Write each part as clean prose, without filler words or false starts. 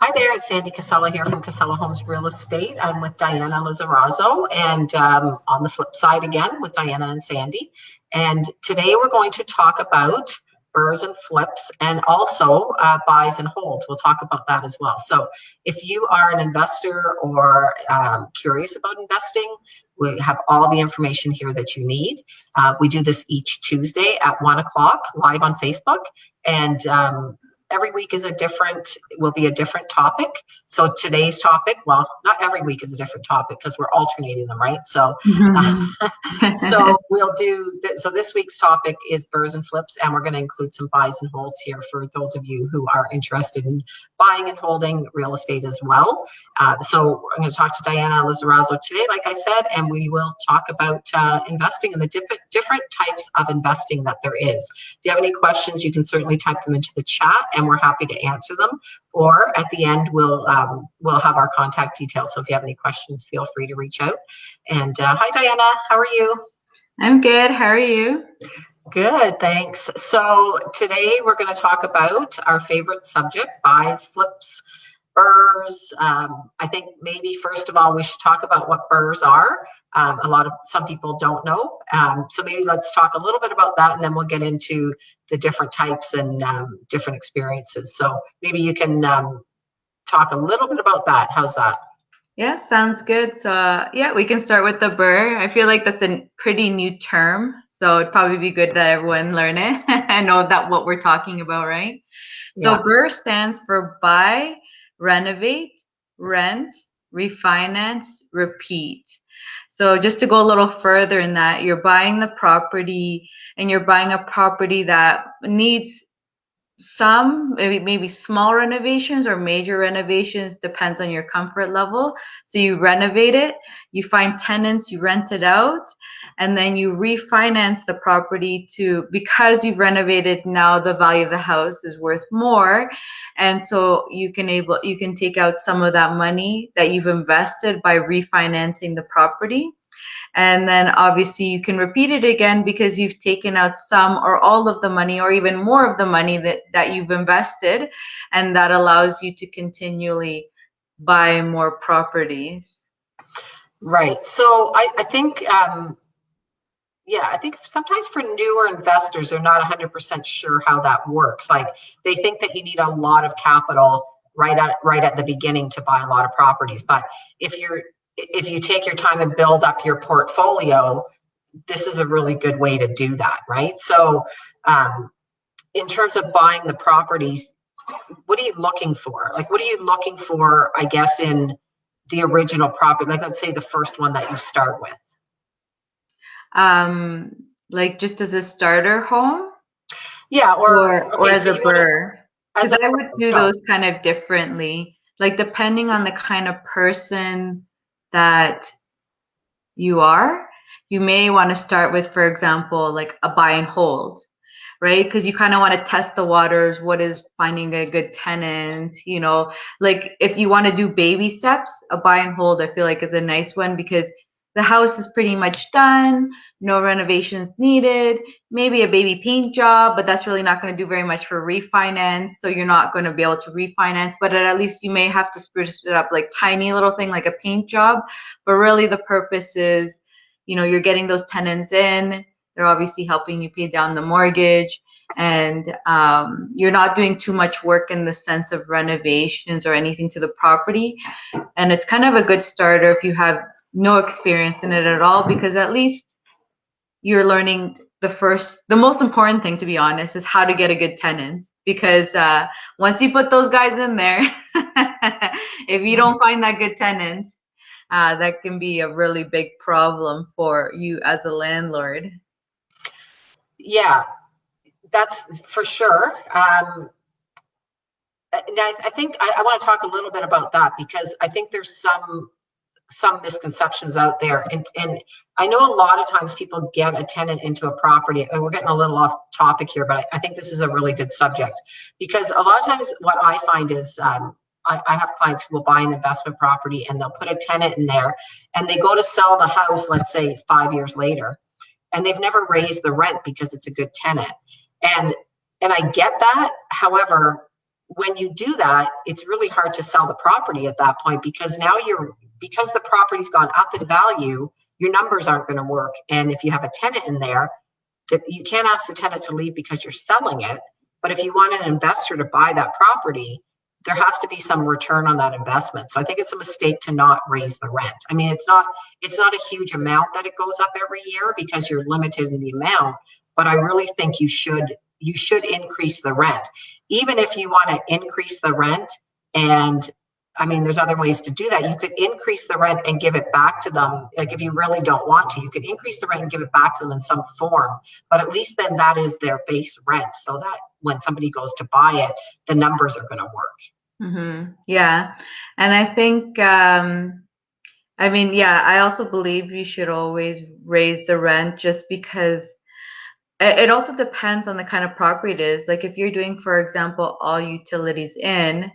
Hi there, it's Sandy Casella here from Casella Homes Real Estate. I'm with Diana Lizarazo and on the flip side again with Diana and Sandy. And today we're going to talk about BRRRRs and flips and also buys and holds. We'll talk about that as well. So if you are an investor or curious about investing, we have all the information here that you need. We do this each Tuesday at 1 o'clock live on Facebook. And every week will be a different topic. So today's topic, well, not every week is a different topic because we're alternating them, right? So, so so this week's topic is BRRRRs and flips, and we're going to include some buys and holds here for those of you who are interested in buying and holding real estate as well. So I'm going to talk to Diana Lizarazo today, like I said, and we will talk about investing in the different types of investing that there is. If you have any questions, you can certainly type them into the chat, and we're happy to answer them. Or at the end, we'll have our contact details. So if you have any questions, feel free to reach out. And hi, Diana. How are you? I'm good. How are you? Good, thanks. So today we're going to talk about our favorite subject, buys, flips, BRRRRs. I think maybe first of all we should talk about what BRRRRs are. Some people don't know. So maybe let's talk a little bit about that, and then we'll get into the different types and different experiences. So maybe you can talk a little bit about that. How's that? Yeah, sounds good. So yeah, we can start with the BRRRR. I feel like that's a pretty new term, so it'd probably be good that everyone learn it and know that what we're talking about, right? So Yeah. BRRRR stands for buy, renovate, rent, refinance, repeat. So just to go a little further in that, you're buying the property and you're buying a property that needs some maybe small renovations or major renovations, depends on your comfort level. So you renovate it, you find tenants, you rent it out, and then you refinance the property because you've renovated, now the value of the house is worth more, and so you can take out some of that money that you've invested by refinancing the property. And then obviously you can repeat it again because you've taken out some or all of the money or even more of the money that you've invested, and that allows you to continually buy more properties. Right. So I think, I think sometimes for newer investors, they're not 100% sure how that works. Like they think that you need a lot of capital right at the beginning to buy a lot of properties. But if you take your time and build up your portfolio, this is a really good way to do that, right? So in terms of buying the properties, what are you looking for? Like, what are you looking for, I guess, in the original property? Like, let's say the first one that you start with. Like just as a starter home? Yeah, or as a BRRRR. Because I would do those kind of differently. Like depending on the kind of person that you are, you may want to start with, for example, like a buy and hold, right? Because you kind of want to test the waters. What is finding a good tenant? Like if you want to do baby steps, a buy and hold, I feel like is a nice one because the house is pretty much done, no renovations needed, maybe a baby paint job, but that's really not going to do very much for refinance. So you're not going to be able to refinance, but at least you may have to spruce it up, like tiny little thing like a paint job. But really the purpose is, you're getting those tenants in, they're obviously helping you pay down the mortgage, and you're not doing too much work in the sense of renovations or anything to the property. And it's kind of a good starter if you have no experience in it at all, because at least you're learning the most important thing, to be honest, is how to get a good tenant. Because once you put those guys in there, if you don't find that good tenant, that can be a really big problem for you as a landlord. Yeah, that's for sure. And I think I want to talk a little bit about that because I think there's some misconceptions out there, and I know a lot of times people get a tenant into a property, and we're getting a little off topic here, but I think this is a really good subject because a lot of times what I find is I have clients who will buy an investment property and they'll put a tenant in there and they go to sell the house, let's say 5 years later, and they've never raised the rent because it's a good tenant. And I get that. However, when you do that, it's really hard to sell the property at that point, because now because the property's gone up in value, your numbers aren't going to work. And if you have a tenant in there, that you can't ask the tenant to leave because you're selling it. But if you want an investor to buy that property, there has to be some return on that investment. So I think it's a mistake to not raise the rent. I mean, it's not a huge amount that it goes up every year because you're limited in the amount, but I really think you should increase the rent. Even if you want to increase the rent, and I mean, there's other ways to do that. You could increase the rent and give it back to them. Like if you really don't want to, you could increase the rent and give it back to them in some form. But at least then that is their base rent, so that when somebody goes to buy it, the numbers are going to work. Mm-hmm. Yeah. And I think, I mean, yeah, I also believe you should always raise the rent, just because it also depends on the kind of property it is. Like if you're doing, for example, all utilities in,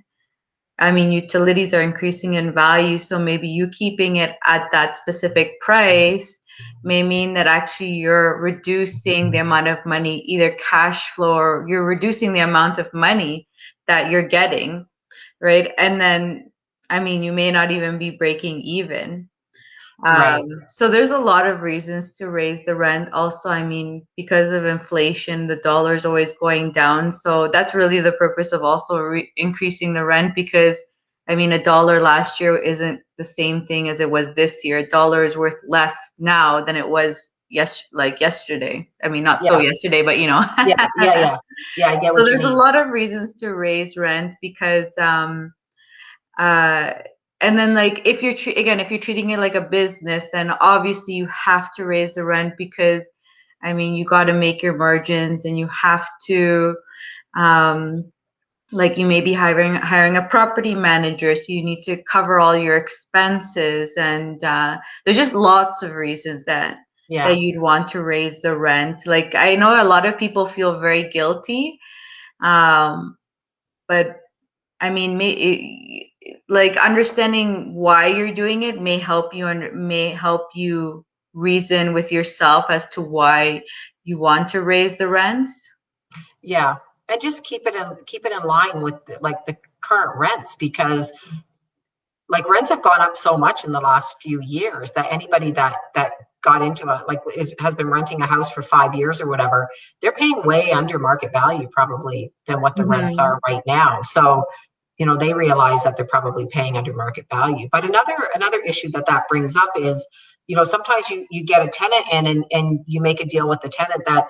I mean, utilities are increasing in value, so maybe you keeping it at that specific price may mean that actually you're reducing the amount of money, either cash flow, or you're reducing the amount of money that you're getting, right? And then, I mean, you may not even be breaking even. Right. So there's a lot of reasons to raise the rent. Also, I mean, because of inflation, the dollar is always going down. So that's really the purpose of also increasing the rent, because I mean, a dollar last year isn't the same thing as it was this year. A dollar is worth less now than it was yesterday. I mean, not so Yeah. yesterday, but you know. Yeah. Yeah. Yeah. Yeah. I get So what you there's a mean. lot of reasons to raise rent, because uh and then, like, if you're again, if you're treating it like a business, then obviously you have to raise the rent, because I mean, you got to make your margins, and you have to, um like, you may be hiring a property manager, so you need to cover all your expenses, and there's just lots of reasons that Yeah. you'd want to raise the rent. Like, I know a lot of people feel very guilty, um but I mean, like, understanding why you're doing it may help you, and may help you reason with yourself as to why you want to raise the rents. Yeah. And just keep it in line with like the current rents, because like rents have gone up so much in the last few years that anybody that got into has been renting a house for 5 years or whatever, they're paying way under market value probably than what the rents Mm-hmm. are right now. So they realize that they're probably paying under market value. But another issue that brings up is, sometimes you get a tenant in, and you make a deal with the tenant that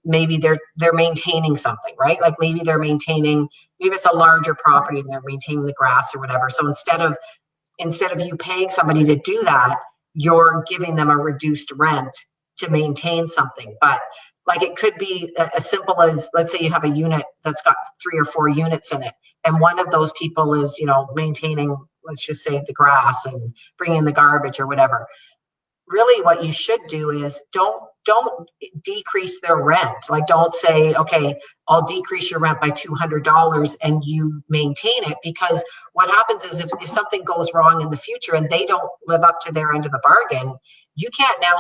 maybe they're maintaining something, right? Like maybe it's a larger property and they're maintaining the grass or whatever. So instead of you paying somebody to do that, you're giving them a reduced rent to maintain something. But like it could be as simple as, let's say you have a unit that's got 3 or 4 units in it, and one of those people is, maintaining, let's just say, the grass and bringing the garbage or whatever. Really what you should do is don't decrease their rent. Like, don't say, okay, I'll decrease your rent by $200 and you maintain it. Because what happens is, if something goes wrong in the future and they don't live up to their end of the bargain, you can't now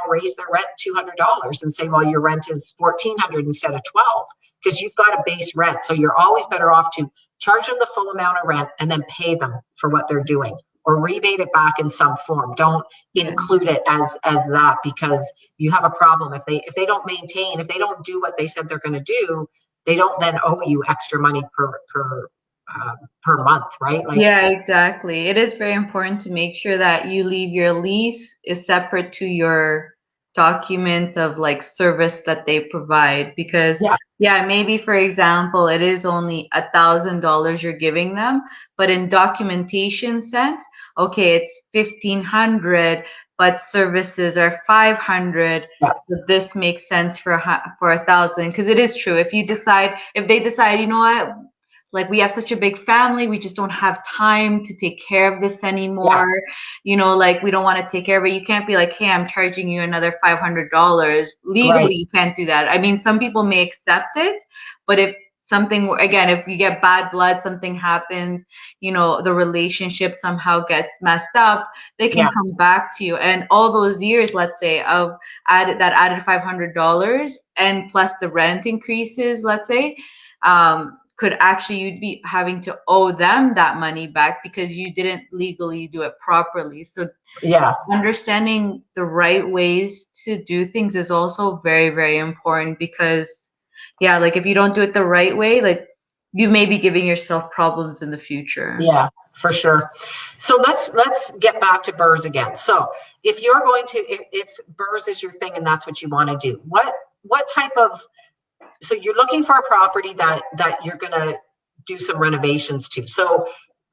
raise their rent $200 and say, well, your rent is $1,400 instead of 12, because you've got a base rent. So you're always better off to charge them the full amount of rent and then pay them for what they're doing, or rebate it back in some form. Don't Yeah. include it as that, because you have a problem if they don't maintain, if they don't do what they said they're going to do. They don't then owe you extra money per month, right? Like, Yeah, exactly. It is very important to make sure that you leave your lease is separate to your documents of, like, service that they provide. Because yeah, yeah, maybe, for example, it is only $1,000 you're giving them, but in documentation sense, okay, it's 1,500, but services are 500. yeah, So this makes sense for for 1,000, because it is true. If they decide, you know what, like, we have such a big family, we just don't have time to take care of this yeah, anymore, like, we don't want to take care of it. You can't be like, hey, I'm charging you another $500. right, Legally, you can't do that. I mean, some people may accept it, but if something, again, if you get bad blood, something happens, the relationship somehow gets messed up, they can yeah, come back to you. And all those years, let's say, of added $500, and plus the rent increases, let's say, could actually, you'd be having to owe them that money back because you didn't legally do it properly. So Yeah. understanding the right ways to do things is also very, very important because, yeah, like if you don't do it the right way, like you may be giving yourself problems in the future. Yeah, for sure. So let's get back to BRRRRs again. So if you're going to, if BRRRRs is your thing and that's what you want to do, what type of, so you're looking for a property that you're going to do some renovations to. So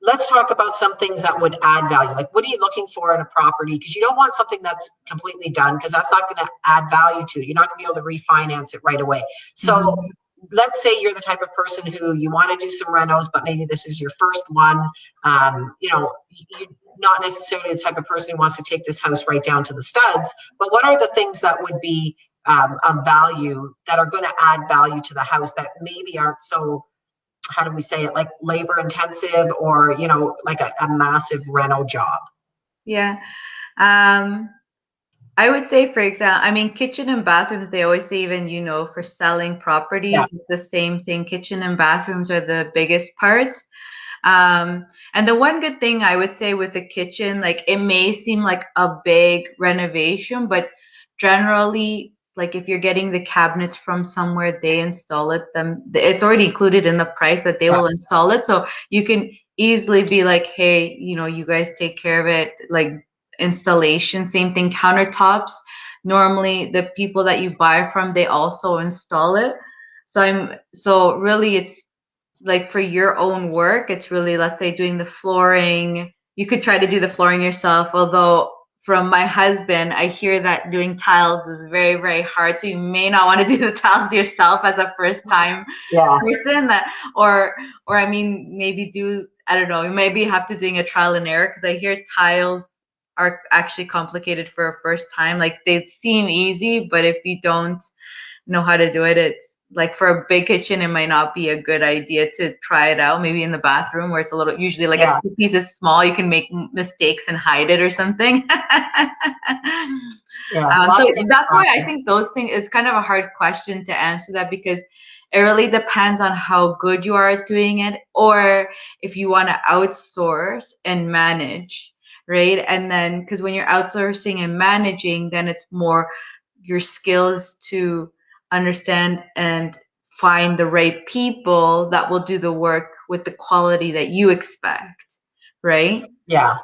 let's talk about some things that would add value. Like, what are you looking for in a property? Because you don't want something that's completely done, because that's not going to add value to it. You're not going to be able to refinance it right away. So let's say you're the type of person who you want to do some renos, but maybe this is your first one. You know, you're not necessarily the type of person who wants to take this house right down to the studs, but what are the things that would be of value that are going to add value to the house that maybe aren't so, how do we say it, like labor intensive, or, you know, like a massive reno job? Yeah. Um, I would say, for example, I mean, kitchen and bathrooms, they always say, even, you know, for selling Yeah. properties, it's the same thing. Kitchen and bathrooms are the biggest parts. And the one good thing I would say with the kitchen, like it may seem like a big renovation, but generally, like if you're getting the cabinets from somewhere, they install it, them, it's already included in the price that they Yeah. will install it. So you can easily be like, hey, you know, you guys take care of it, like installation. Same thing, countertops. Normally, the people that you buy from, they also install it. So really, it's like for your own work, it's really, let's say, doing the flooring. You could try to do the flooring yourself, although from my husband, I hear that doing tiles is very, very hard. So you may not want to do the tiles yourself as a first time Yeah. person, that, or I mean, maybe do, I don't know, you maybe have to doing a trial and error, because I hear tiles are actually complicated for a first time. Like they seem easy, but if you don't know how to do it, it's like for a big kitchen, it might not be a good idea to try it out. Maybe in the bathroom, where it's a little, usually like a Yeah. 2 piece is small, you can make mistakes and hide it or something. Yeah. So Lots of different that's why I practice. think those things, it's kind of a hard question to answer that, because it really depends on how good you are at doing it, or if you want to outsource and manage, right? And then, because when you're outsourcing and managing, then it's more your skills to understand and find the right people that will do the work with the quality that you expect, right? Yeah.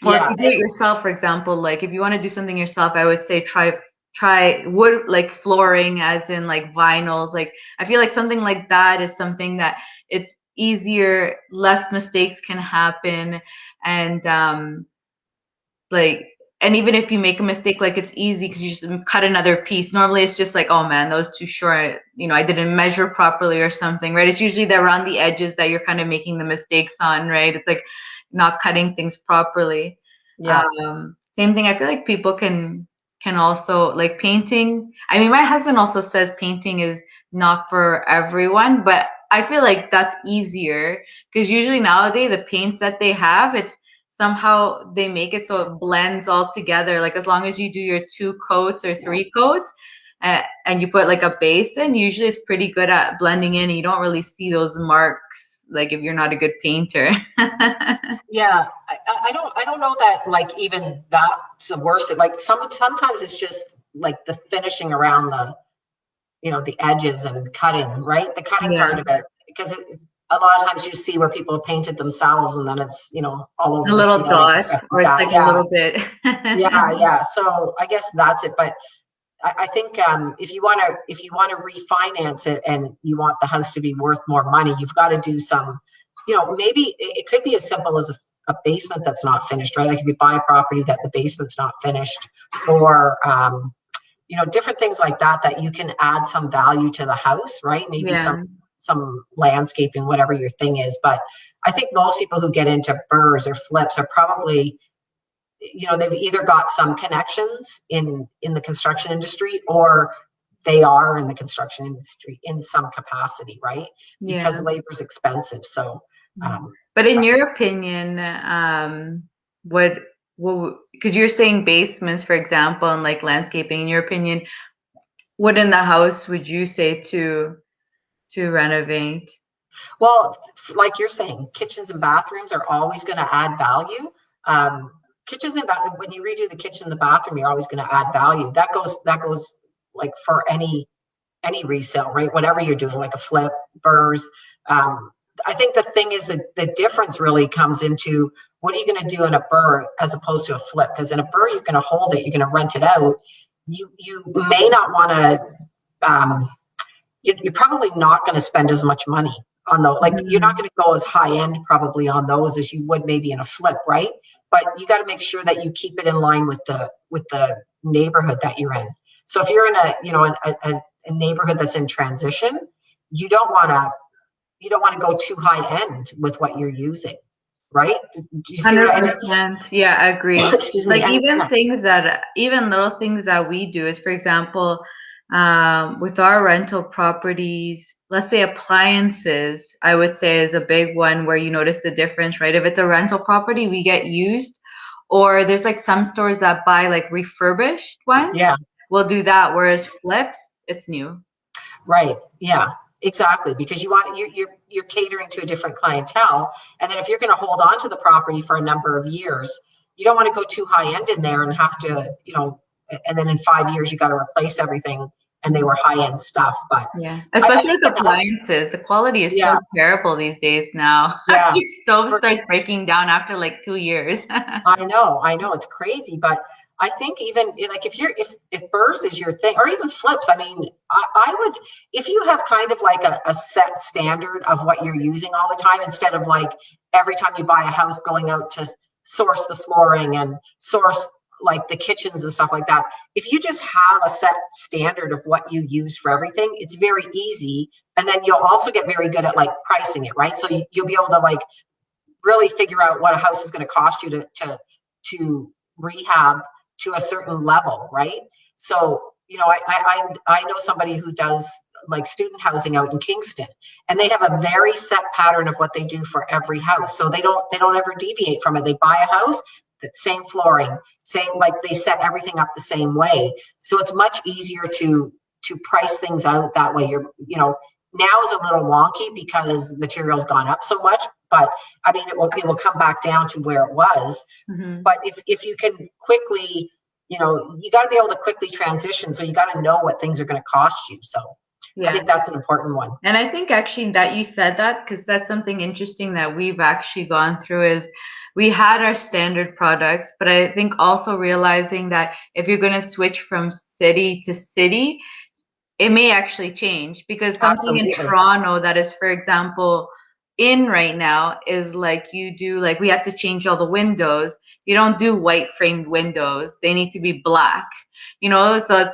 Or if Yeah. you do it yourself, for example, like if you want to do something yourself, I would say try wood, like flooring, as in like vinyls. Like I feel like something like that is something that it's easier, less mistakes can happen, and like, and even if you make a mistake, like it's easy because you just cut another piece. Normally it's just like, oh man, that was too short, you know, I didn't measure properly or something, right? It's usually the around the edges that you're kind of making the mistakes on, right? It's like not cutting things properly. Yeah. Same thing, I feel like people can also, like painting. I mean, my husband also says painting is not for everyone, but I feel like that's easier because usually nowadays the paints that they have, it's somehow they make it so it blends all together. Like as long as you do your 2 coats or 3 coats, and you put like a base in, usually it's pretty good at blending in. And you don't really see those marks, like if you're not a good painter. Yeah. I don't know that, like, even that's the worst. Like sometimes it's just like the finishing around the, you know, the edges and cutting, right? The cutting part Yeah, of it, because a lot of times you see where people have painted themselves and then it's, you know, all over a the little ceiling and dot, stuff like or it's that. like a Yeah. little bit. Yeah. Yeah. So I guess that's it. But I think if you want to refinance it and you want the house to be worth more money, you've got to do some, you know, maybe it could be as simple as a basement that's not finished, right? Like if you buy a property that the basement's not finished, or you know, different things like that, that you can add some value to the house, right? Maybe Yeah, some landscaping, whatever your thing is. But I think most people who get into BRRRRs or flips are probably, you know, they've either got some connections in the construction industry, or they are in the construction industry in some capacity, right? Because yeah. labor is expensive. So um, But in your opinion, what because you're saying basements, for example, and like landscaping, in your opinion, what in the house would you say to renovate? Well, like you're saying, kitchens and bathrooms are always going to add value. Kitchens and when you redo the kitchen and the bathroom, you're always going to add value. That goes like for any resale, right? Whatever you're doing, like a flip, BRRRRs. I think the thing is that the difference really comes into what are you going to do in a BRRRR as opposed to a flip? Because in a BRRRR, you're going to hold it, you're going to rent it out. You may not want to. You're probably not going to spend as much money on those. Like you're not going to go as high end probably on those as you would maybe in a flip, right? But you got to make sure that you keep it in line with the neighborhood that you're in. So if you're in a neighborhood that's in transition, you don't want to go too high end with what you're using, right? Do you see what I mean? 100%. Yeah, I agree. Excuse me. Like even little things that we do is, for example, with our rental properties, let's say appliances, I would say is a big one where you notice the difference, right? If it's a rental property, we get used, or there's like some stores that buy like refurbished ones. Yeah. We'll do that. Whereas flips, it's new. Right. Yeah. Exactly. Because you're catering to a different clientele, and then if you're going to hold on to the property for a number of years, you don't want to go too high end in there and have to, and then in 5 years you got to replace everything, and they were high end stuff. But yeah, especially with another, appliances, the quality is yeah, so terrible these days now. yeah, Your stove for starts breaking down after like 2 years. I know it's crazy, but I think even like if BRRRRs is your thing, or even flips, I mean, I would, if you have kind of like a set standard of what you're using all the time, instead of like every time you buy a house going out to source the flooring and source like the kitchens and stuff like that. If you just have a set standard of what you use for everything, it's very easy. And then you'll also get very good at like pricing it, right? So you'll be able to like really figure out what a house is going to cost you to rehab to a certain level, right? So I know somebody who does like student housing out in Kingston, and they have a very set pattern of what they do for every house. So they don't ever deviate from it. They buy a house, the same flooring, same, like they set everything up the same way. So it's much easier to price things out that way. Now is a little wonky because materials gone up so much, but I mean, it will come back down to where it was. Mm-hmm. But if you can quickly, you got to be able to quickly transition. So you got to know what things are going to cost you. So Yeah. I think that's an important one. And I think actually that you said that, because that's something interesting that we've actually gone through is we had our standard products, but I think also realizing that if you're going to switch from city to city, it may actually change, because something in Absolutely. Toronto that is, for example, in right now is like we have to change all the windows. You don't do white framed windows. They need to be black, so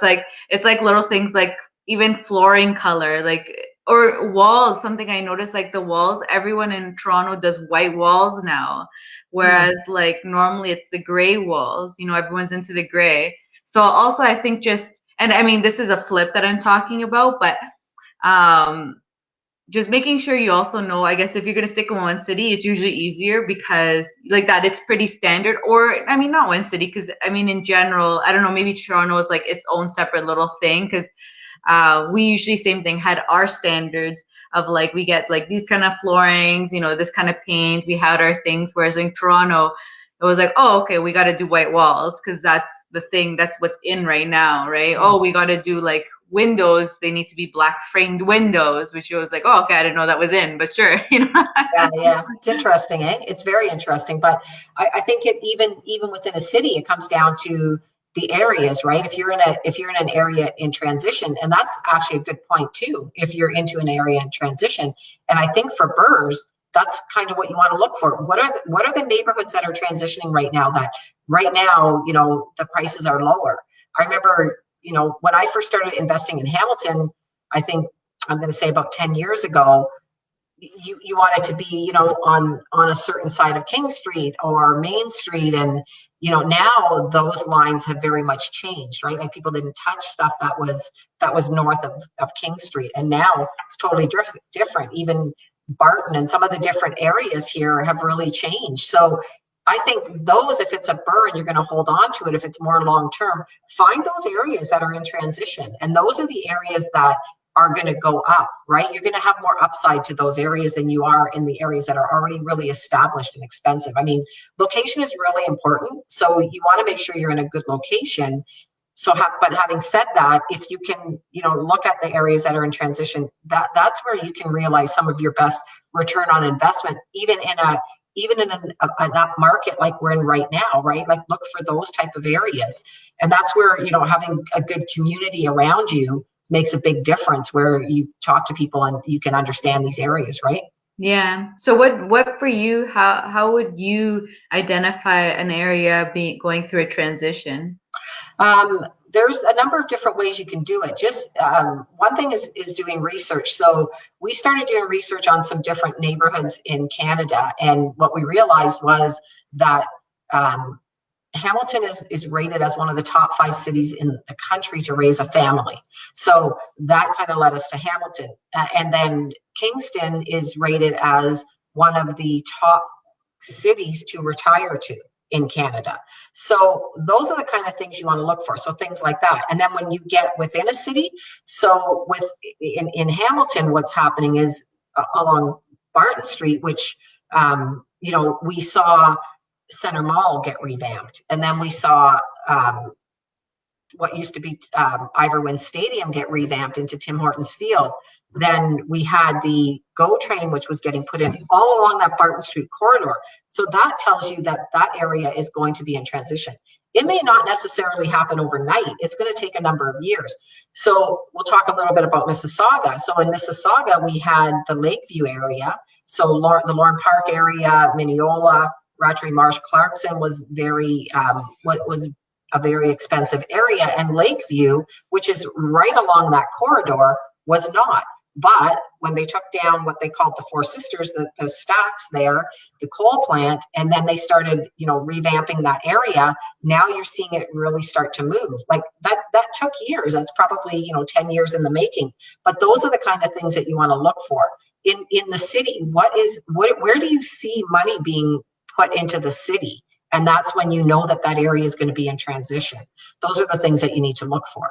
it's like little things like even flooring color, like, or walls. Something I noticed, like the walls, everyone in Toronto does white walls now, whereas like normally it's the gray walls, everyone's into the gray. So also I think and I mean, this is a flip that I'm talking about, but just making sure you also know, I guess if you're going to stick in one city, it's usually easier because like that, it's pretty standard. Or, I mean, not one city, because I mean, in general, I don't know, maybe Toronto is like its own separate little thing, because we usually, same thing, had our standards of like, we get like these kind of floorings, this kind of paint, we had our things. Whereas in Toronto, it was like, oh, okay, we got to do white walls because that's the thing, that's what's in right now, right? Oh, we got to do like windows, they need to be black framed windows, which was like, oh, okay, I didn't know that was in, but sure. Yeah, it's interesting, eh? It's very interesting. But I think it even within a city, it comes down to the areas, right? If you're in an area in transition, and that's actually a good point too, if you're into an area in transition. And I think for BRRRRs, that's kind of what you want to look for. What are the neighborhoods that are transitioning right now, that right now, the prices are lower? I remember, when I first started investing in Hamilton, I think I'm going to say about 10 years ago, you want it to be, on a certain side of King Street or Main Street. And, now those lines have very much changed, right? Like people didn't touch stuff that was north of King Street. And now it's totally different. Even Barton and some of the different areas here have really changed. So I think those, if it's a BRRRR and you're going to hold on to it, if it's more long term, find those areas that are in transition. And those are the areas that are going to go up, right? You're going to have more upside to those areas than you are in the areas that are already really established and expensive. I mean, location is really important. So you want to make sure you're in a good location. So, but having said that, if you can, look at the areas that are in transition, that's where you can realize some of your best return on investment, even in an up market like we're in right now, right? Like look for those type of areas. And that's where, having a good community around you makes a big difference, where you talk to people and you can understand these areas, right? Yeah. So what for you, how would you identify an area going through a transition? There's a number of different ways you can do it. Just one thing is doing research. So we started doing research on some different neighborhoods in Canada, and what we realized was that Hamilton is rated as one of the top 5 cities in the country to raise a family. So that kind of led us to Hamilton. And then Kingston is rated as one of the top cities to retire to in Canada. So those are the kind of things you want to look for. So things like that. And then when you get within a city, so in Hamilton, what's happening is along Barton Street, which we saw Center Mall get revamped, and then we saw what used to be Ivor Stadium get revamped into Tim Hortons Field. Then we had the GO train, which was getting put in all along that Barton Street corridor. So that tells you that that area is going to be in transition. It may not necessarily happen overnight. It's going to take a number of years. So we'll talk a little bit about Mississauga. So in Mississauga, we had the Lakeview area. So the Lorne Park area, Mineola, Rattray Marsh, Clarkson was was a very expensive area, and Lakeview, which is right along that corridor, was not. But when they took down what they called the Four Sisters, the stacks there, the coal plant, and then they started, revamping that area, now you're seeing it really start to move. Like that took years. That's probably, 10 years in the making. But those are the kind of things that you want to look for. In the city, where do you see money being put into the city? And that's when you know that area is going to be in transition. Those are the things that you need to look for.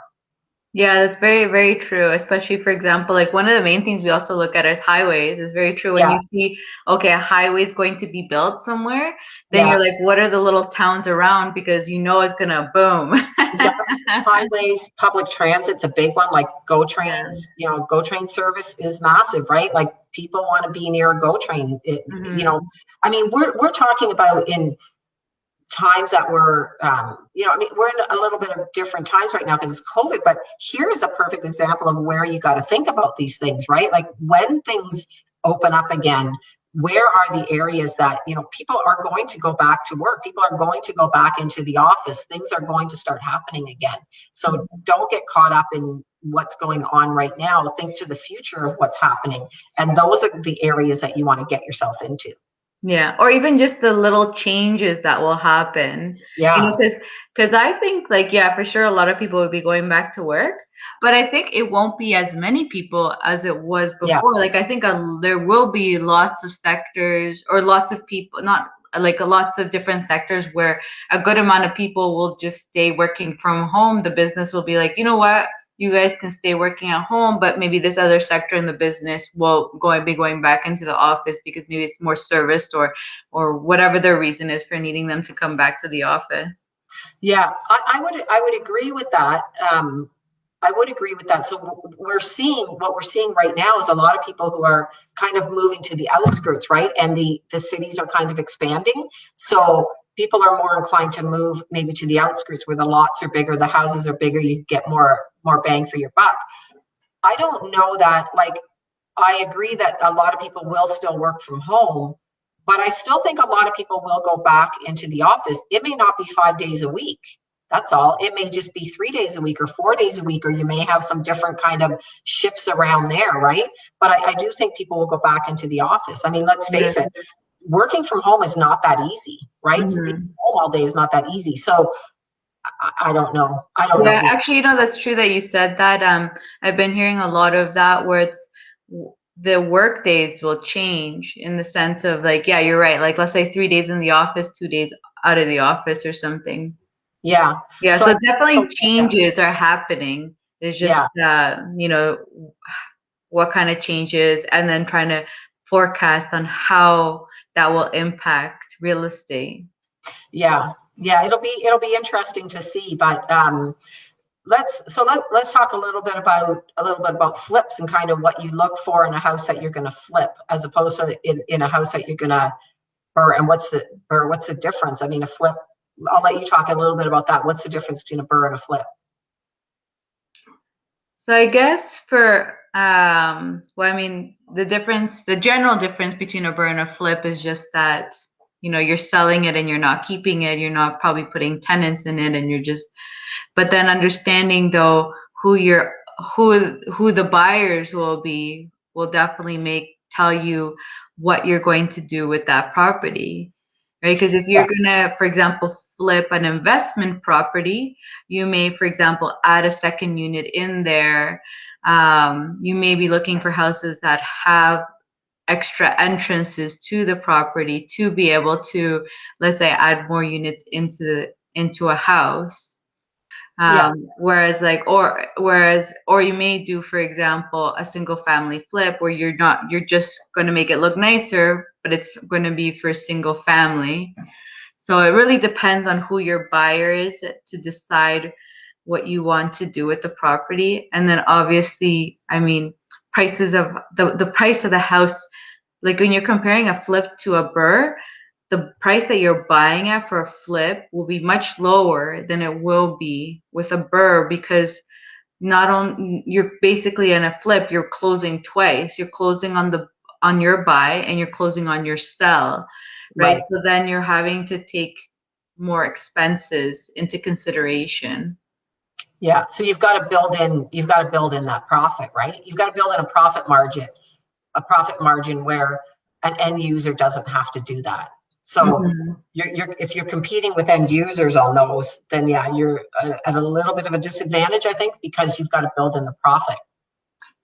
Yeah, that's very, very true. Especially, for example, like one of the main things we also look at is highways. It's very true. When you see, okay, a highway is going to be built somewhere, then you're like, what are the little towns around? Because it's going to boom. Exactly. Highways, public transit's a big one, like GO trains. GO train service is massive, right? Like people want to be near a GO train. I mean, we're talking about in times that we're we're in a little bit of different times right now because it's COVID, but here's a perfect example of where you got to think about these things, right? Like when things open up again, where are the areas that people are going to go back to work, people are going to go back into the office, things are going to start happening again. So don't get caught up in what's going on right now. Think to the future of what's happening, and those are the areas that you want to get yourself into. Yeah, or even just the little changes that will happen. Yeah. Because I think for sure a lot of people will be going back to work, but I think it won't be as many people as it was before. Yeah. Like I think there will be lots of sectors or lots of people, not like lots of different sectors where a good amount of people will just stay working from home. The business will be like, you know what? You guys can stay working at home, but maybe this other sector in the business will be going back into the office because maybe it's more serviced or whatever their reason is for needing them to come back to the office. Yeah, I would agree with that. I would agree with that. So what we're seeing right now is a lot of people who are kind of moving to the outskirts, right? And the cities are kind of expanding. So people are more inclined to move maybe to the outskirts where the lots are bigger, the houses are bigger, you get more bang for your buck. I don't know that, I agree that a lot of people will still work from home, but I still think a lot of people will go back into the office. It may not be 5 days a week. That's all. It may just be 3 days a week or 4 days a week, or you may have some different kind of shifts around there, right? But I do think people will go back into the office. I mean, let's face it, working from home is not that easy, right? Mm-hmm. Being home all day is not that easy. So I don't know. Yeah, actually, that's true that you said that. I've been hearing a lot of that where it's the work days will change in the sense of yeah, you're right. Like let's say 3 days in the office, 2 days out of the office or something. Yeah. Yeah. So definitely changes are happening. It's just, Yeah. what kind of changes, and then trying to forecast on how that will impact real estate. Yeah. Yeah. It'll be interesting to see, but let's talk a little bit about flips and kind of what you look for in a house that you're going to flip as opposed to in a house that you're going to BRRRR, and what's the difference? I mean, a flip, I'll let you talk a little bit about that. What's the difference between a BRRRR and a flip? So I guess well, I mean, the general difference between a burn and a flip is just that, you're selling it and you're not keeping it. You're not probably putting tenants in it, and but then understanding though who the buyers will be will definitely tell you what you're going to do with that property, right? Because if Yeah. you're gonna, for example, flip an investment property, you may, for example, add a second unit in there. You may be looking for houses that have extra entrances to the property to be able to, let's say, add more units into a house. Yeah. Or you may do, for example, a single family flip where you're just going to make it look nicer, but it's going to be for a single family. So it really depends on who your buyer is to decide what you want to do with the property. And then obviously, I mean, prices of the price of the house, like when you're comparing a flip to a BRRRR, the price that you're buying at for a flip will be much lower than it will be with a BRRRR, because not only you're basically in a flip, you're closing twice. You're closing on your buy and you're closing on your sell, right? Right. So then you're having to take more expenses into consideration. Yeah. So you've got to build in that profit, right? You've got to build in a profit margin where an end user doesn't have to do that. So Mhm. if you're competing with end users on those, then yeah, you're at a little bit of a disadvantage, I think, because you've got to build in the profit.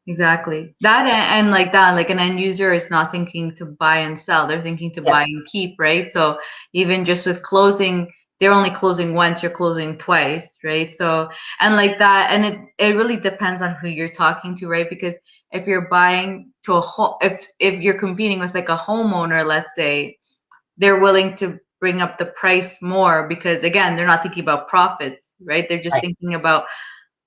Exactly. That and like that, like an end user is not thinking to buy and sell. They're thinking to Yeah. buy and keep, right? So even just with closing, they're only closing once, you're closing twice, right? So, and like that, and it really depends on who you're talking to, right? Because if you're buying to a home, if you're competing with like a homeowner, let's say, they're willing to bring up the price more because again, they're not thinking about profits, right? They're just Right. thinking about,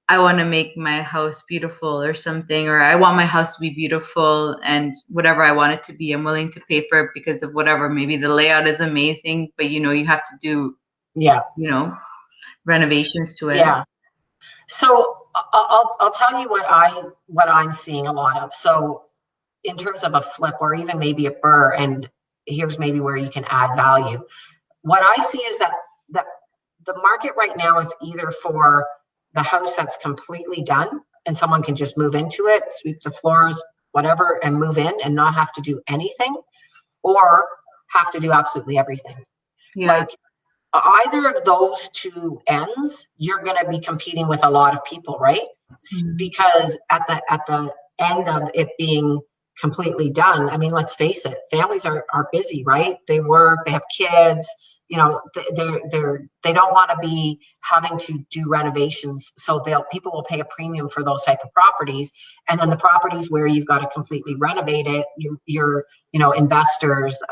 I want to make my house beautiful or something, or I want my house to be beautiful and whatever I want it to be, I'm willing to pay for it because of whatever. Maybe the layout is amazing, but you have to do, Yeah. you know, renovations to it. Yeah. So I'll tell you what I'm seeing a lot of. So in terms of a flip or even maybe a BRRRR, and here's maybe where you can add value. What I see is that the market right now is either for the house that's completely done and someone can just move into it, sweep the floors, whatever, and move in and not have to do anything, or have to do absolutely everything. Yeah. Like either of those two ends, you're going to be competing with a lot of people, right? Mhm. Because at the end of it being completely done, I mean, let's face it, families are busy, right? They work, they have kids, they don't want to be having to do renovations, so people will pay a premium for those type of properties. And then the properties where you've got to completely renovate it, investors,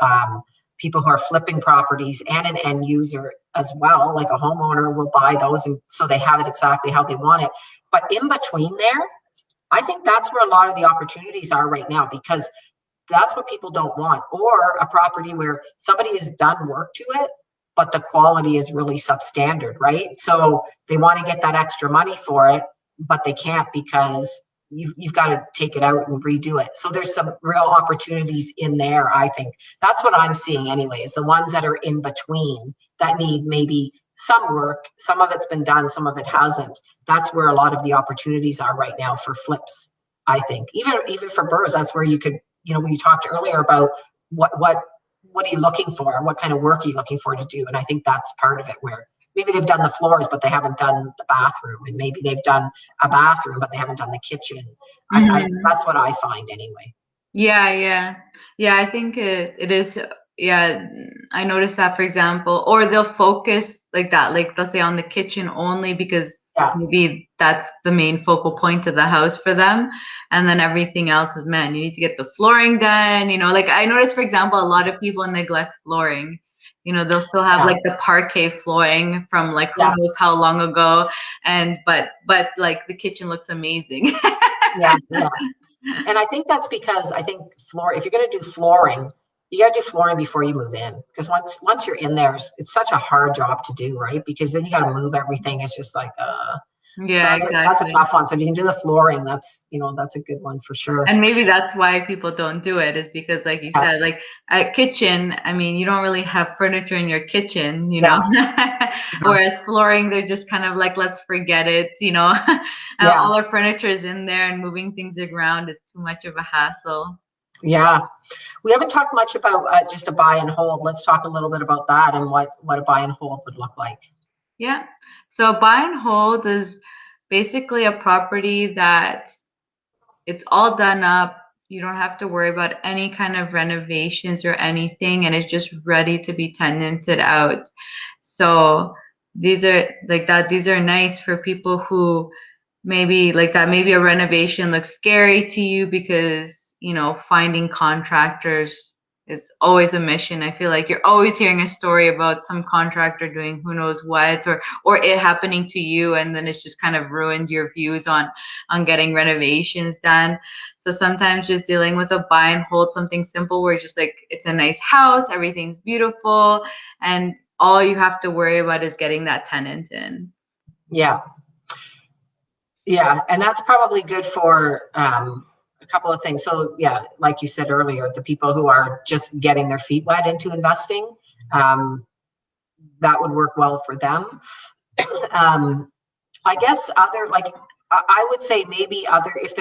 people who are flipping properties, and an end user as well, like a homeowner will buy those, and so they have it exactly how they want it. But in between there, I think that's where a lot of the opportunities are right now, because that's what people don't want. Or a property where somebody has done work to it, but the quality is really substandard, right? So they want to get that extra money for it, but they can't because you've got to take it out and redo it. So there's some real opportunities in there, I think. That's what I'm seeing anyways, the ones that are in between that need maybe some work, some of it's been done, some of it hasn't. That's where a lot of the opportunities are right now for flips, I think. Even for BRRRRs, that's where you could, we talked earlier about what are you looking for? What kind of work are you looking for to do? And I think that's part of it, where maybe they've done the floors, but they haven't done the bathroom. And maybe they've done a bathroom, but they haven't done the kitchen. Mhm. That's what I find anyway. Yeah, yeah. Yeah, I think it is. Yeah, I noticed that, for example, or they'll focus like that, like they'll say on the kitchen only because Yeah. maybe that's the main focal point of the house for them. And then everything else is, man, you need to get the flooring done. Like I noticed, for example, a lot of people neglect flooring. They'll still have Yeah. like the parquet flooring from like who Yeah. knows how long ago. And but like the kitchen looks amazing. Yeah. Yeah. And I think that's because I think if you're going to do flooring, you got to do flooring before you move in, because once you're in there, it's such a hard job to do, right? Because then you got to move everything. It's just like so Yeah, that's a exactly. tough one. So if you can do the flooring, that's a good one for sure. And maybe that's why people don't do it, is because, like you Yeah. said, like at kitchen, I mean, you don't really have furniture in your kitchen, Yeah. Yeah. Whereas flooring, they're just kind of like, let's forget it, Yeah. all our furniture is in there and moving things around is too much of a hassle. Yeah. We haven't talked much about just a buy and hold. Let's talk a little bit about that and what a buy and hold would look like. Yeah. So buy and hold is basically a property that it's all done up. You don't have to worry about any kind of renovations or anything, and it's just ready to be tenanted out. So these are like that. These are nice for people who maybe like that. Maybe a renovation looks scary to you because, finding contractors is always a mission. I feel like you're always hearing a story about some contractor doing who knows what, or it happening to you, and then it's just kind of ruined your views on getting renovations done. So sometimes just dealing with a buy and hold, something simple where it's just like it's a nice house, everything's beautiful, and all you have to worry about is getting that tenant in. Yeah. Yeah. And that's probably good for a couple of things. So yeah, like you said earlier, the people who are just getting their feet wet into investing, that would work well for them. um, I guess other like I would say maybe other if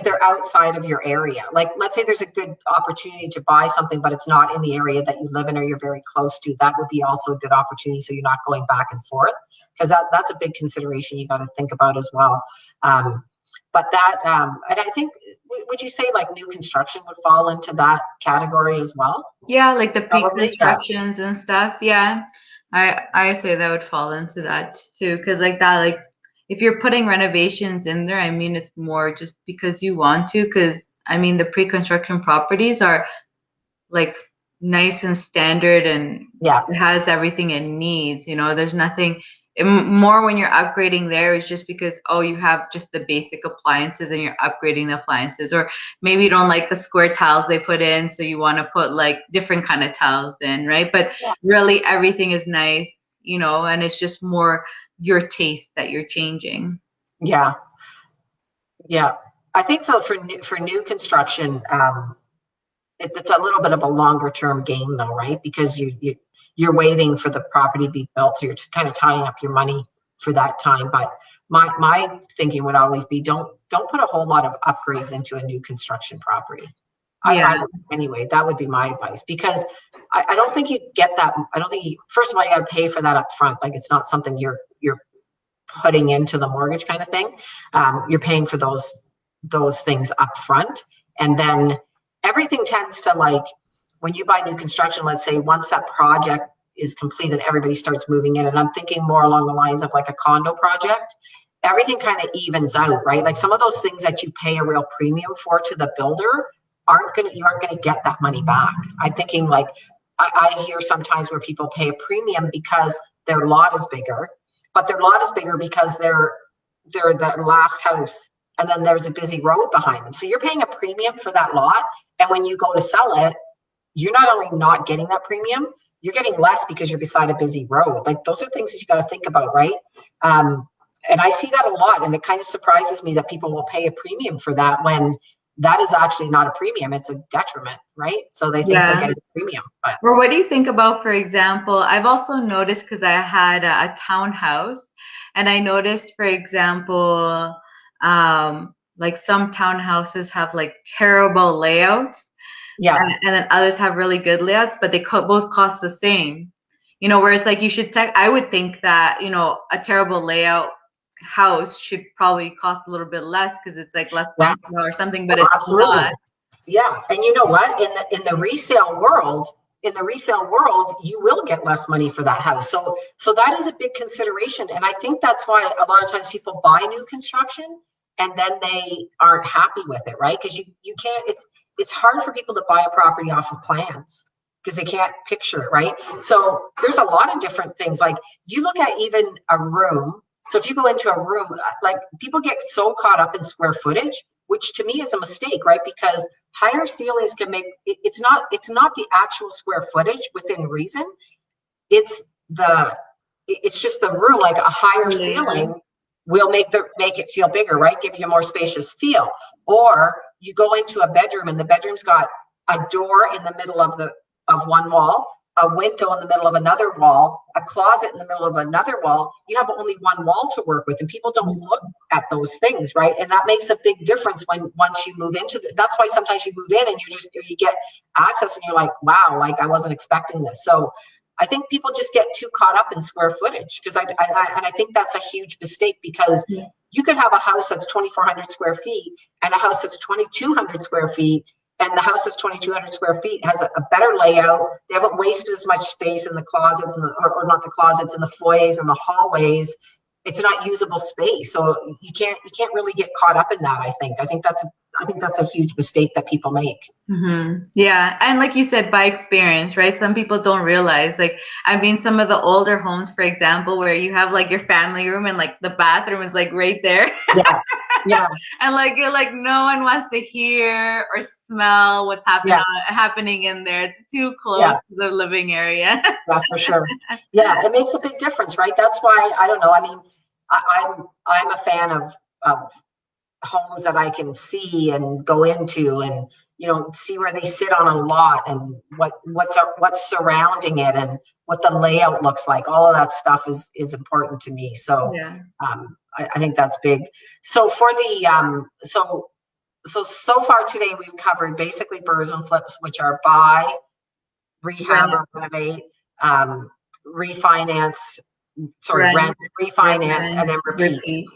they're outside of your area. Like let's say there's a good opportunity to buy something, but it's not in the area that you live in or you're very close to. That would be also a good opportunity, so you're not going back and forth, because that's a big consideration you got to think about as well. But that and I think would you say like new construction would fall into that category as well? Yeah, like the Probably, yeah. pre-constructions and stuff. Yeah. I say that would fall into that too. Cause like that, like if you're putting renovations in there, I mean, it's more just because you want to. Cause I mean, the pre-construction properties are like nice and standard, and Yeah. it has everything it needs. There's nothing more when you're upgrading there is just because, oh, you have just the basic appliances and you're upgrading the appliances, or maybe you don't like the square tiles they put in, so you want to put like different kind of tiles in, right? But Yeah. really everything is nice, and it's just more your taste that you're changing. Yeah. Yeah. I think for new construction, it's a little bit of a longer term game though, right? Because you're waiting for the property to be built, so you're just kind of tying up your money for that time. But my thinking would always be don't put a whole lot of upgrades into a new construction property. I Yeah. would anyway. That would be my advice, because I don't think you get that. I don't think first of all, you got to pay for that up front. Like it's not something you're putting into the mortgage kind of thing. You're paying for those things up front, and then everything tends to, like when you buy new construction, let's say once that project is completed, everybody starts moving in, and I'm thinking more along the lines of like a condo project. Everything kind of evens out, right? Like some of those things that you pay a real premium for to the builder you aren't gonna get that money back. I'm thinking like I hear sometimes where people pay a premium because their lot is bigger, but their lot is bigger because they're the last house, and then there's a busy road behind them. So you're paying a premium for that lot, and when you go to sell it, you're not only not getting that premium, you're getting less because you're beside a busy road. Like those are things that you got to think about, right? And I see that a lot, and it kind of surprises me that people will pay a premium for that when that is actually not a premium; it's a detriment, right? So they think they're Yeah. getting a premium, but Or what do you think about, for example, I've also noticed because I had a townhouse, and I noticed, for example, like some townhouses have like terrible layouts, yeah, and then others have really good layouts, but they both cost the same. Where it's like you should I would think that, a terrible layout house should probably cost a little bit less because it's like less yeah, functional or something, but well, it's absolutely. not. Yeah, and you know what? In the resale world, in the resale world, you will get less money for that house. So that is a big consideration. And I think that's why a lot of times people buy new construction and then they aren't happy with it, right? Because you can't, it's hard for people to buy a property off of plans because they can't picture it, right? So there's a lot of different things. Like you look at even a room. So if you go into a room, like people get so caught up in square footage, which to me is a mistake, right? Because higher ceilings can make it's not the actual square footage within reason. It's just the room. Like a higher ceiling will make it feel bigger, right? Give you a more spacious feel. Or you go into a bedroom and the bedroom's got a door in the middle of one wall, a window in the middle of another wall, a closet in the middle of another wall. You have only one wall to work with, and people don't look at those things, right? And that makes a big difference once you move into that's why sometimes you move in and you get access and you're like, wow, like I wasn't expecting this. So I think people just get too caught up in square footage because I think that's a huge mistake because you could have a house that's 2,400 square feet and a house that's 2,200 square feet, and the house that's 2,200 square feet has a better layout. They haven't wasted as much space in the closets or not the closets, in the foyers and the hallways. It's not usable space, so you can't really get caught up in that. I think that's a huge mistake that people make. Mm-hmm. Yeah, and like you said, by experience, right? Some people don't realize. Like I've been some of the older homes, for example, where you have like your family room and like the bathroom is like right there. Yeah. And like you're like no one wants to hear or smell what's happening in there. It's too close to the living area. Yeah, for sure. Yeah, it makes a big difference, right? That's why I don't know. I mean, I'm a fan of homes that I can see and go into and see where they sit on a lot and what's surrounding it and what the layout looks like. All of that stuff is important to me. So I think that's big. So for the so far today we've covered basically BRRRRs and flips, which are buy, rehab or renovate, refinance, rent, refinance, and then repeat.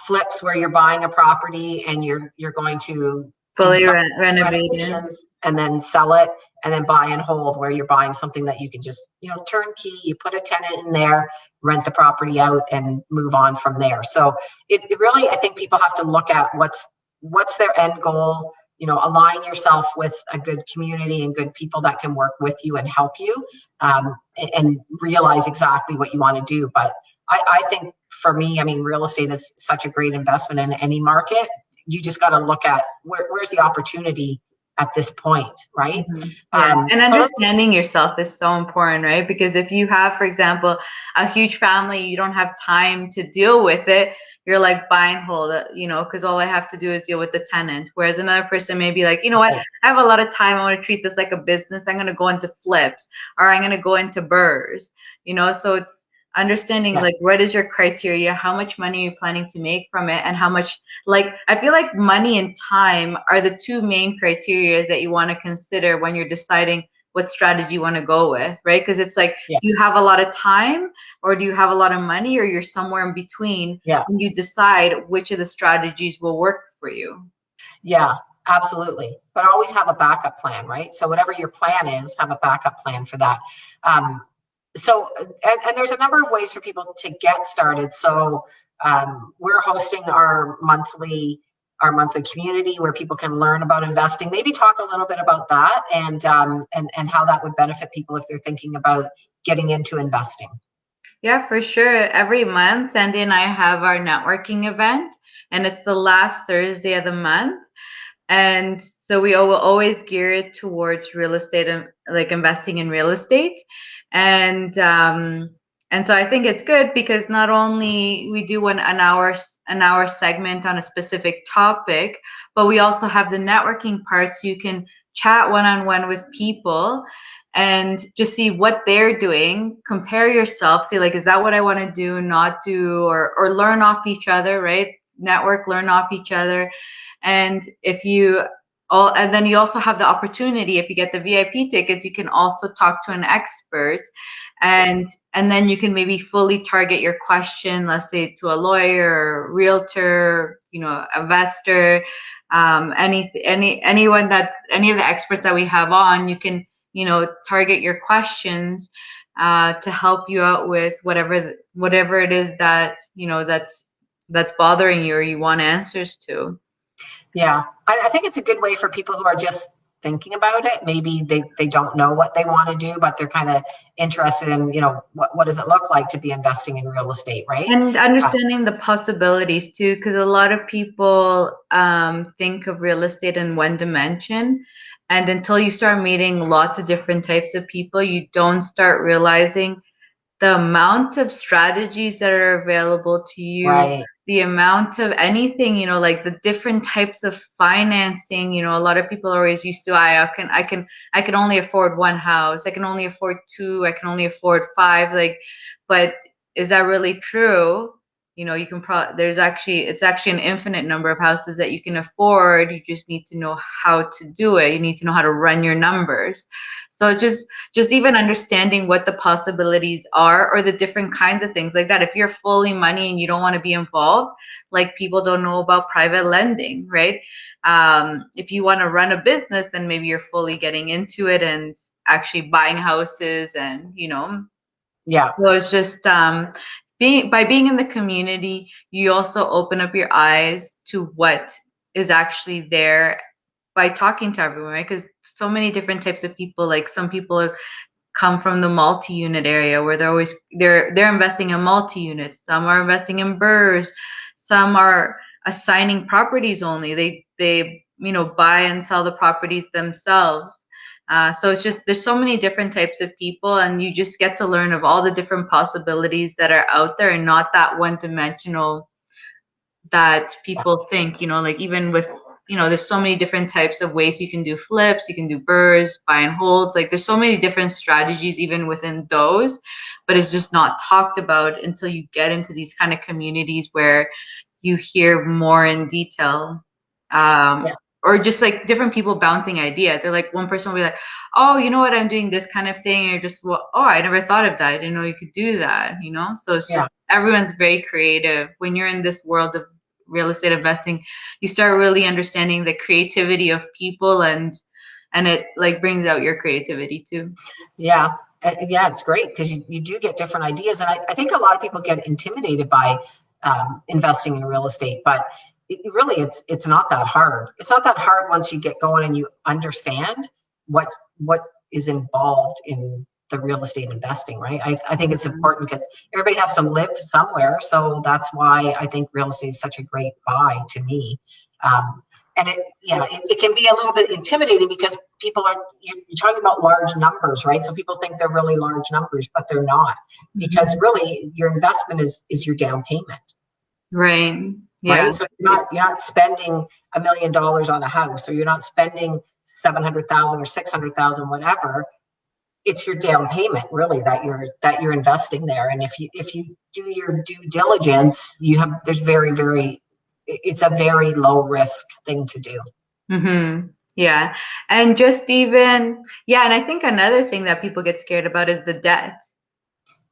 Flips where you're buying a property and you're going to fully do renovations and then sell it, and then buy and hold where you're buying something that you can just turnkey. You put a tenant in there, rent the property out, and move on from there. So it really, I think people have to look at what's their end goal. Align yourself with a good community and good people that can work with you and help you, and realize exactly what you want to do. But I think for me, I mean, real estate is such a great investment in any market. You just got to look at where's the opportunity at this point, right? Mm-hmm. Yeah. And understanding yourself is so important, right? Because if you have, for example, a huge family, you don't have time to deal with it. You're like buy and hold, because all I have to do is deal with the tenant. Whereas another person may be like, you know what, I have a lot of time. I want to treat this like a business. I'm going to go into flips, or I'm going to go into BRRRRs, so it's understanding like what is your criteria, how much money are you planning to make from it, and how much, like I feel like money and time are the two main criteria that you want to consider when you're deciding what strategy you want to go with, right? Because it's like, do you have a lot of time, or do you have a lot of money, or you're somewhere in between, and you decide which of the strategies will work for you. Yeah, absolutely. But always have a backup plan, right? So whatever your plan is, have a backup plan for that. So there's a number of ways for people to get started. So we're hosting our monthly community where people can learn about investing. Maybe talk a little bit about that and how that would benefit people if they're thinking about getting into investing. Yeah, for sure. Every month, Sandy and I have our networking event, and it's the last Thursday of the month. And so we will always gear it towards real estate and like investing in real estate. And so I think it's good because not only we do an hour segment on a specific topic, but we also have the networking part, so you can chat one-on-one with people and just see what they're doing, compare yourself, say like, is that what I want to do, not do, or learn off each other, right? Network, learn off each other. And and then you also have the opportunity, if you get the VIP tickets, you can also talk to an expert, and then you can maybe fully target your question, let's say to a lawyer, realtor, investor, anyone any of the experts that we have on, you can target your questions to help you out with whatever it is that, that's bothering you or you want answers to. Yeah, I think it's a good way for people who are just thinking about it. Maybe they don't know what they want to do, but they're kind of interested in, what does it look like to be investing in real estate, right? And understanding the possibilities too, because a lot of people think of real estate in one dimension. And until you start meeting lots of different types of people, you don't start realizing the amount of strategies that are available to you, Right. the amount of anything, like the different types of financing. A lot of people are always used to, I can only afford one house, I can only afford two, I can only afford five. But is that really true? You can it's actually an infinite number of houses that you can afford. You just need to know how to do it. You need to know how to run your numbers. So just even understanding what the possibilities are, or the different kinds of things like that. If you're fully money and you don't want to be involved, like people don't know about private lending, right? If you want to run a business, then maybe you're fully getting into it and actually buying houses and, Yeah. so it's just being in the community, you also open up your eyes to what is actually there by talking to everyone, right? Because so many different types of people, like some people come from the multi-unit area where they're investing in multi-units. Some are investing in BRRRRs. Some are assigning properties only. They buy and sell the properties themselves. So it's just there's so many different types of people, and you just get to learn of all the different possibilities that are out there, and not that one dimensional that people think, like even with, there's so many different types of ways you can do flips, you can do BRRRRs, buy and holds. Like there's so many different strategies even within those, but it's just not talked about until you get into these kind of communities where you hear more in detail. Yeah. Or just like different people bouncing ideas. They're like, one person will be like, oh, you know what, I'm doing this kind of thing. And you're just, well, oh, I never thought of that. I didn't know you could do that, So it's Yeah. just everyone's very creative. When you're in this world of real estate investing, you start really understanding the creativity of people, and it like brings out your creativity too. Yeah. Yeah, it's great because you do get different ideas. And I think a lot of people get intimidated by investing in real estate, but really it's not that hard. It's not that hard once you get going and you understand what is involved in the real estate investing, right? I think it's Mhm. important because everybody has to live somewhere. So that's why I think real estate is such a great buy to me. Um, and it can be a little bit intimidating because you're talking about large numbers, right? So people think they're really large numbers, but they're not, because Mhm. really your investment is your down payment, Right. Yeah. right? So you're not spending $1 million on a house, or you're not spending 700,000 or 600,000, whatever. It's your down payment, really, that you're investing there. And if you do your due diligence, it's a very low risk thing to do. Yeah. And just even, yeah. And I think another thing that people get scared about is the debt.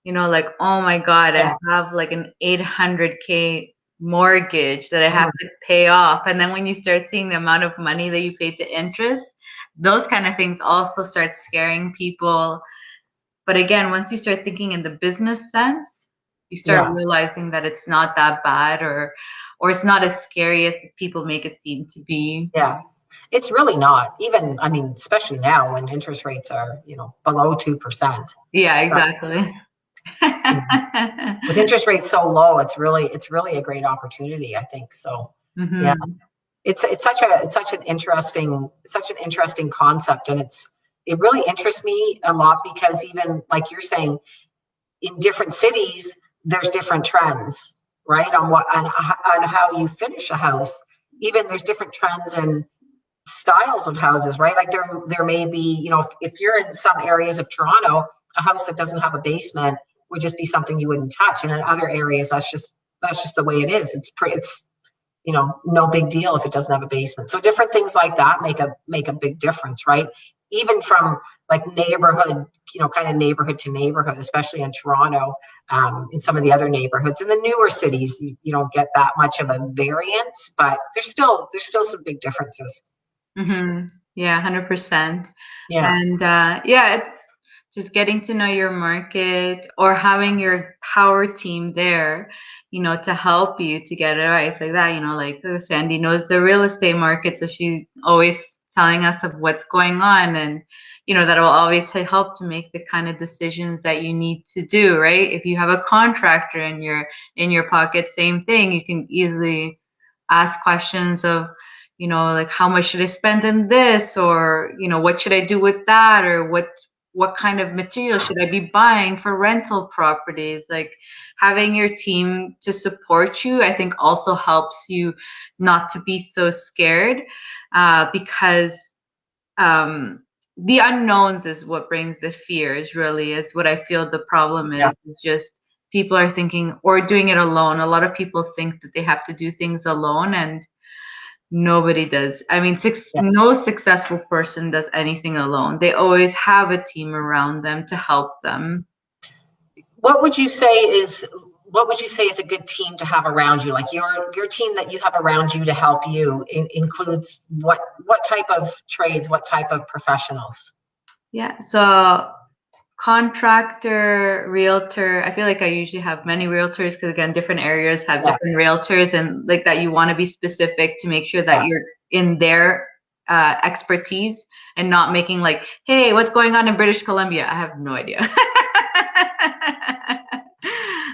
Like, oh my God, I Yeah. have like an 800K mortgage that I have Mm. to pay off. And then when you start seeing the amount of money that you pay to interest, those kind of things also start scaring people. But again, once you start thinking in the business sense, you start Yeah. realizing that it's not that bad, or it's not as scary as people make it seem to be. Yeah. It's really not. Even, I mean, especially now when interest rates are, below 2%. Yeah, That's, exactly. with interest rates so low, it's really a great opportunity, I think. So, yeah, Hmm. it's such an interesting concept, and it really interests me a lot because even like you're saying, in different cities, there's different trends, right? On how you finish a house. Even there's different trends in styles of houses, right? Like there may be, if you're in some areas of Toronto, a house that doesn't have a basement would just be something you wouldn't touch. And in other areas, that's just the way it is. It's no big deal if it doesn't have a basement. So different things like that make a big difference, right? Even from like neighborhood, kind of neighborhood to neighborhood, especially in Toronto, in some of the other neighborhoods. In the newer cities, you don't get that much of a variance, but there's still some big differences. Hmm. Yeah, 100%. Yeah. And yeah, it's just getting to know your market or having your power team there, to help you to get it right. It's like that, like Sandy knows the real estate market, so she's always telling us of what's going on, and that will always help to make the kind of decisions that you need to do, right? If you have a contractor in your pocket, same thing. You can easily ask questions of like how much should I spend in this, or what should I do with that, or what kind of material should I be buying for rental properties. Like having your team to support you, I think also helps you not to be so scared, because the unknowns is what brings the fears, really, is what I feel the problem Yeah. is just people are thinking or doing it alone. A lot of people think that they have to do things alone, and nobody does. I mean, Yeah. no successful person does anything alone. They always have a team around them to help them. What would you say is a good team to have around you? Like your team that you have around you to help you includes what type of trades, what type of professionals? Yeah. So contractor, realtor. I feel like I usually have many realtors because again, different areas have Yeah. different realtors, and like that you want to be specific to make sure that Yeah. you're in their expertise and not making like, hey, what's going on in British Columbia? I have no idea.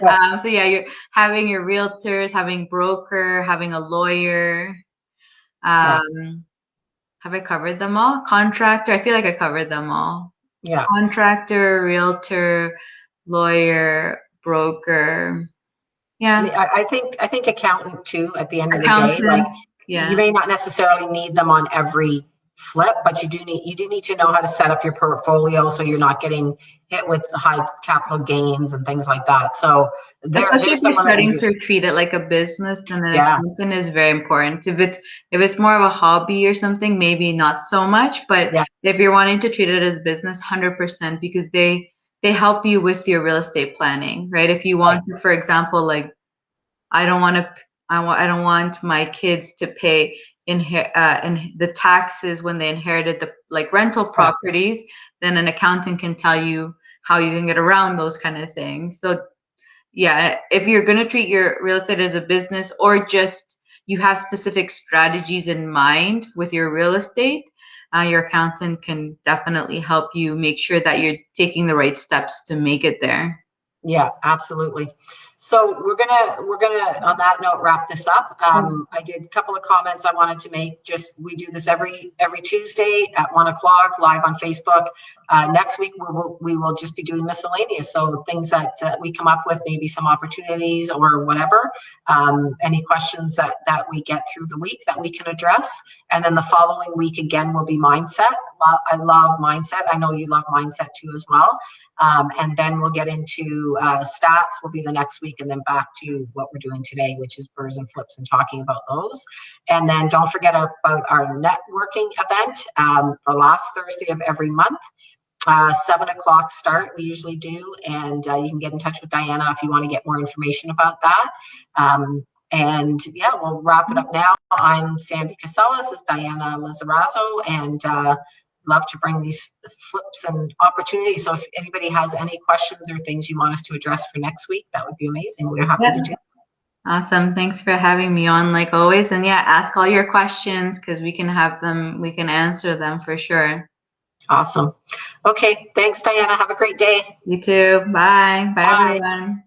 Yeah. So yeah, you're having your realtors, having broker, having a lawyer. Yeah. Have I covered them all? Contractor, I feel like I covered them all. Yeah. Contractor, realtor, lawyer, broker. Yeah. I think accountant too, at the end of the day, like Accountant. you Yeah. may not necessarily need them on every flip, but you do need to know how to set up your portfolio so you're not getting hit with high capital gains and things like that. So Especially if there's you're someone that you starting do. to treat it like a business, then an Yeah. accountant is very important. If it's more of a hobby or something, maybe not so much. But Yeah. if you're wanting to treat it as business, 100%, because they help you with your real estate planning, right? If you Right. want to, for example, like I don't want to. I don't want my kids to pay in the taxes when they inherited the like rental Yeah. properties. Then an accountant can tell you how you can get around those kind of things. So yeah, if you're gonna treat your real estate as a business or just you have specific strategies in mind with your real estate, your accountant can definitely help you make sure that you're taking the right steps to make it there. Yeah, absolutely. So we're gonna on that note wrap this up. I did a couple of comments I wanted to make. Just we do this every Tuesday at 1 o'clock live on Facebook. Next week we will just be doing miscellaneous. So things that we come up with, maybe some opportunities or whatever. Any questions that we get through the week that we can address, and then the following week again will be mindset. I love mindset. I know you love mindset too as well. And then we'll get into stats will be the next week, and then back to what we're doing today, which is BRRRRs and flips and talking about those. And then don't forget about our networking event, the last Thursday of every month. 7 o'clock start, we usually do. And you can get in touch with Diana if you want to get more information about that. And yeah, we'll wrap it up now. I'm Sandy Casella. This is Diana Lizarazo, and love to bring these flips and opportunities. So if anybody has any questions or things you want us to address for next week, that would be amazing. We're happy Yep. to do that. Awesome. Thanks for having me on like always. And yeah, ask all your questions because we can answer them for sure. Awesome. Okay. Thanks, Diana. Have a great day. You too. Bye. Bye, Bye. everyone.